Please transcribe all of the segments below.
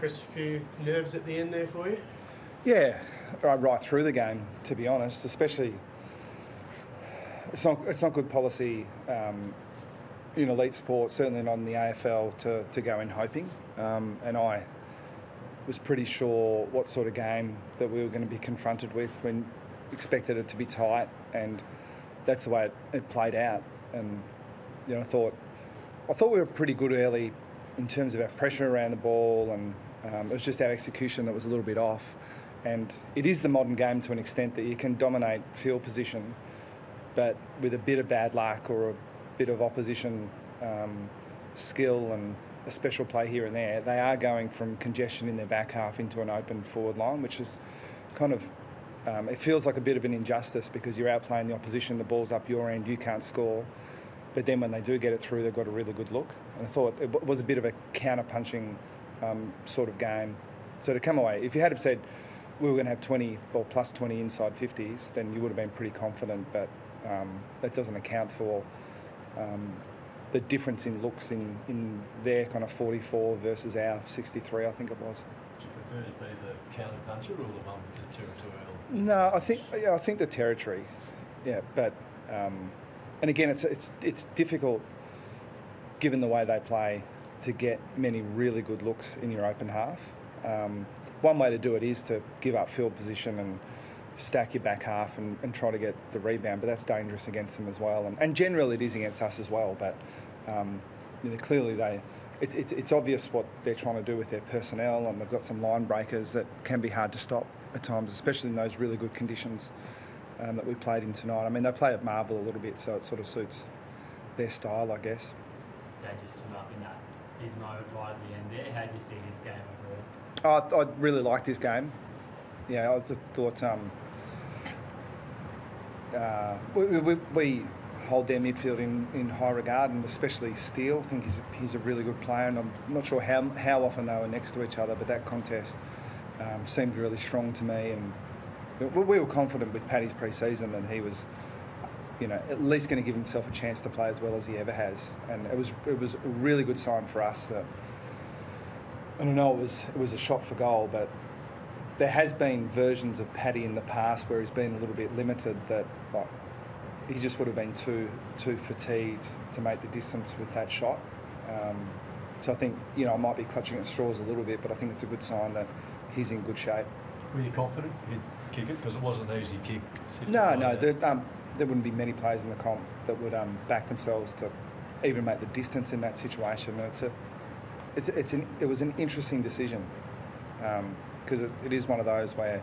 Chris, a few nerves at the end there for you? Yeah, right through the game, to be honest. Especially, it's not good policy in elite sport, certainly not in the AFL, to go in hoping. And I was pretty sure what sort of game that we were going to be confronted with when expected it to be tight, and that's the way it played out. And I thought we were pretty good early in terms of our pressure around the ball, and it was just our execution that was a little bit off. And it is the modern game to an extent that you can dominate field position, but with a bit of bad luck or a bit of opposition skill and a special play here and there, they are going from congestion in their back half into an open forward line, which is kind of, it feels like a bit of an injustice because you're outplaying the opposition, the ball's up your end, you can't score. But then when they do get it through, they've got a really good look. And I thought it was a bit of a counter-punching sort of game. So to come away, if you had have said we were going to have 20 or plus 20 inside 50s, then you would have been pretty confident. But that doesn't account for the difference in looks in their kind of 44 versus our 63, I think it was. Do you prefer to be the counter-puncher or the one with the territorial? No, I think the territory. Yeah, but... and again, it's difficult, given the way they play, to get many really good looks in your open half. One way to do it is to give up field position and stack your back half and try to get the rebound, but that's dangerous against them as well. And generally it is against us as well, but clearly it's obvious what they're trying to do with their personnel, and they've got some line breakers that can be hard to stop at times, especially in those really good conditions that we played in tonight. I mean, they play at Marvel a little bit, so it sort of suits their style, I guess. Dad just stood up in that big moment right at the end there. How do you see his game I overall? really liked his game. Yeah, I thought we hold their midfield in high regard, and especially Steele. I think he's a really good player, and I'm not sure how often they were next to each other, but that contest seemed really strong to me. And we were confident with Paddy's pre-season that he was, at least going to give himself a chance to play as well as he ever has. And it was a really good sign for us that, I don't know, it was a shot for goal, but there has been versions of Paddy in the past where he's been a little bit limited, that he just would have been too fatigued to make the distance with that shot. So I think, I might be clutching at straws a little bit, but I think it's a good sign that he's in good shape. Were you confident he'd kick it? Because it wasn't an easy kick. No, there wouldn't be many players in the comp that would back themselves to even make the distance in that situation. And it was an interesting decision, because it is one of those where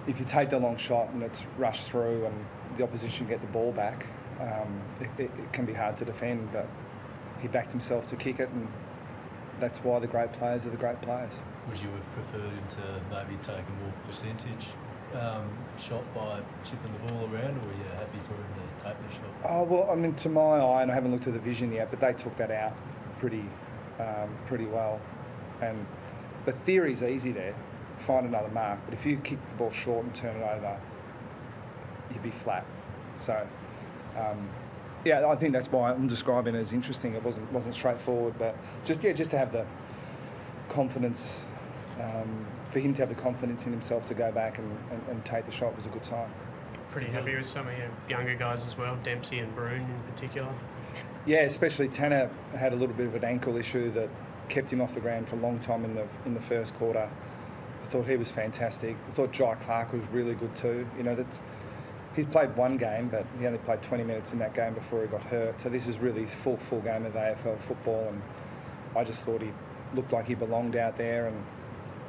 if you take the long shot and it's rushed through and the opposition get the ball back, it can be hard to defend. But he backed himself to kick it, and that's why the great players are the great players. Would you have preferred him to maybe take a more percentage shot by chipping the ball around, or were you happy for him to take the shot? Oh, well, I mean, to my eye, and I haven't looked at the vision yet, but they took that out pretty well. And the theory's easy there, find another mark, but if you kick the ball short and turn it over, you'd be flat. So, I think that's why I'm describing it as interesting. It wasn't straightforward, but just to have the confidence, for him to have the confidence in himself to go back and take the shot was a good sign. Pretty happy with some of your younger guys as well, Dempsey and Broon in particular. Yeah, especially Tanner had a little bit of an ankle issue that kept him off the ground for a long time in the first quarter. I thought he was fantastic. I thought Jai Clark was really good too. He's played one game, but he only played 20 minutes in that game before he got hurt. So this is really his full game of AFL football, and I just thought he looked like he belonged out there. And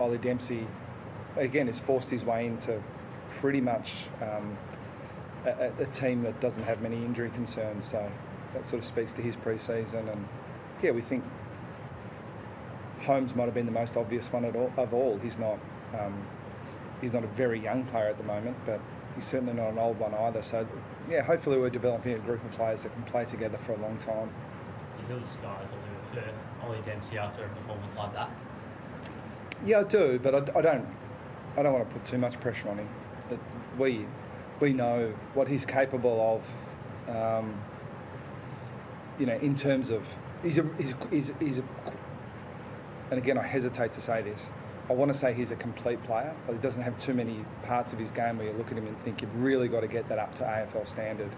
Ollie Dempsey, again, has forced his way into pretty much a team that doesn't have many injury concerns. So that sort of speaks to his pre-season. And yeah, we think Holmes might have been the most obvious one of all. He's not a very young player at the moment, but he's certainly not an old one either. So yeah, hopefully we're developing a group of players that can play together for a long time. Do you feel disguised a little for Ollie Dempsey after a performance like that? Yeah, I do, but I don't want to put too much pressure on him. We know what he's capable of. In terms of he's and again, I hesitate to say this, I want to say he's a complete player, but he doesn't have too many parts of his game where you look at him and think you've really got to get that up to AFL standard.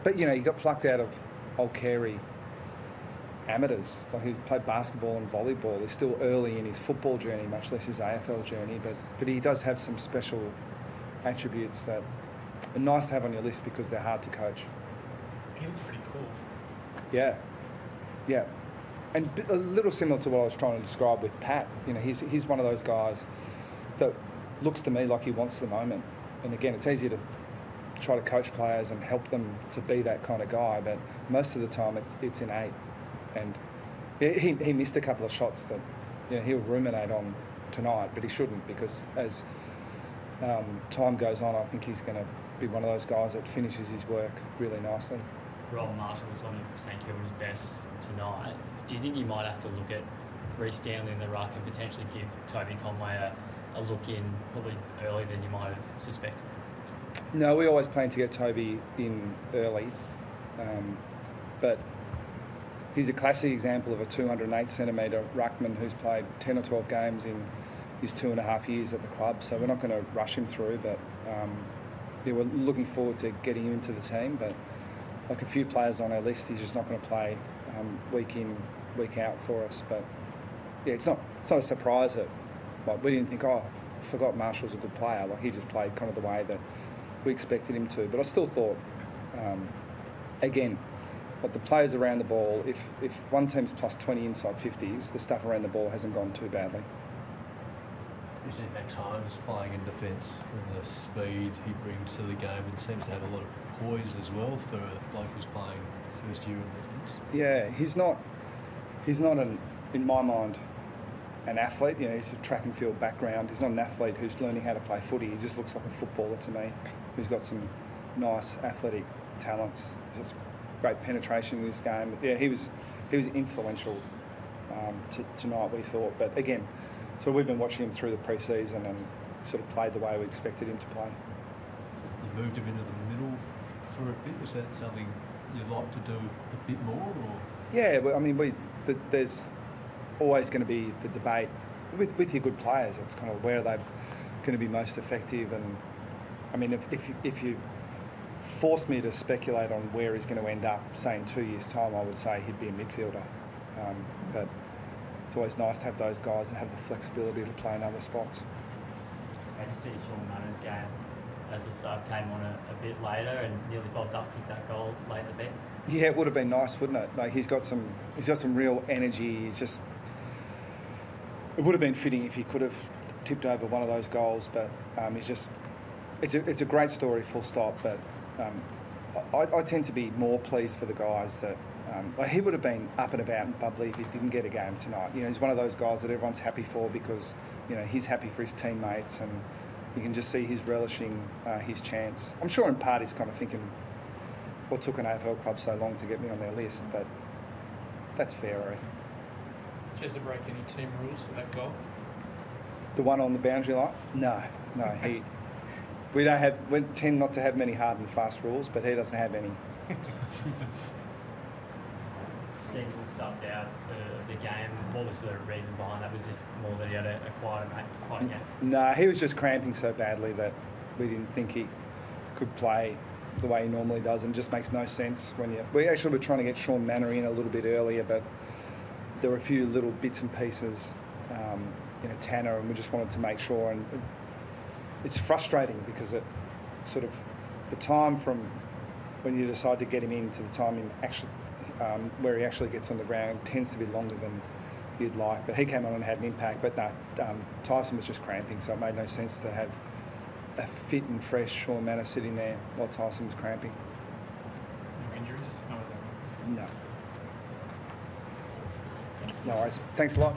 But, he got plucked out of Old Carey amateurs. Like, he played basketball and volleyball. He's still early in his football journey, much less his AFL journey, but he does have some special attributes that are nice to have on your list because they're hard to coach. He looks pretty cool. Yeah. And a little similar to what I was trying to describe with Pat. He's one of those guys that looks to me like he wants the moment. And again, it's easy to try to coach players and help them to be that kind of guy, but most of the time it's innate. And he missed a couple of shots that he'll ruminate on tonight, but he shouldn't, because as time goes on, I think he's going to be one of those guys that finishes his work really nicely. Rob Marshall was one of St Kilda's best tonight. Do you think you might have to look at Reece Stanley in the ruck and potentially give Toby Conway a look in probably earlier than you might have suspected? No, we always plan to get Toby in early, but he's a classic example of a 208 centimetre ruckman who's played 10 or 12 games in his 2.5 years at the club, so we're not going to rush him through, but we're looking forward to getting him into the team. But like a few players on our list, he's just not going to play week in, week out for us. But yeah, it's not a surprise that we didn't think, I forgot Marshall's a good player. Like, he just played kind of the way that we expected him to. But I still thought, again, but the players around the ball, if one team's plus 20 inside 50s, the stuff around the ball hasn't gone too badly. Usually Max Holmes playing in defence, and the speed he brings to the game, and seems to have a lot of poise as well for a bloke who's playing first year in defence. Yeah, he's not in my mind, an athlete. He's a track and field background. He's not an athlete who's learning how to play footy. He just looks like a footballer to me, who's got some nice athletic talents. He's just great penetration in this game. Yeah, he was influential tonight, we thought. But again, so we've been watching him through the pre-season and sort of played the way we expected him to play. You moved him into the middle for a bit. Was that something you'd like to do a bit more? Or? Yeah, well, I mean, there's always going to be the debate with your good players. It's kind of where are they going to be most effective. And I mean, if you force me to speculate on where he's going to end up, say in 2 years' time, I would say he'd be a midfielder. But it's always nice to have those guys that have the flexibility to play in other spots. Great to see Sean Manners' game as the sub came on a bit later and nearly bobbed up, kicked that goal late at the best. Yeah, it would have been nice, wouldn't it? Like, he's got some real energy. It would have been fitting if he could have tipped over one of those goals, but it's a great story, full stop. But I tend to be more pleased for the guys that he would have been up and about and bubbly if he didn't get a game tonight. He's one of those guys that everyone's happy for because he's happy for his teammates, and you can just see he's relishing his chance. I'm sure in part he's kind of thinking, what took an AFL club so long to get me on their list? But that's fair, I reckon. Has to break any team rules for that goal? The one on the boundary line? No. We tend not to have many hard and fast rules, but he doesn't have any. Steve subbed out of the game. What was the reason behind that? Was just more that he had a quieter game? No, he was just cramping so badly that we didn't think he could play the way he normally does, and it just makes no sense we actually were trying to get Sean Manor in a little bit earlier, but there were a few little bits and pieces, Tanner, and we just wanted to make sure. And it's frustrating because it sort of the time from when you decide to get him in to the time in actually where he actually gets on the ground tends to be longer than you'd like. But he came on and had an impact. But Tyson was just cramping, so it made no sense to have a fit and fresh Sean Manor sitting there while Tyson was cramping. No injuries? No. No worries. Thanks a lot.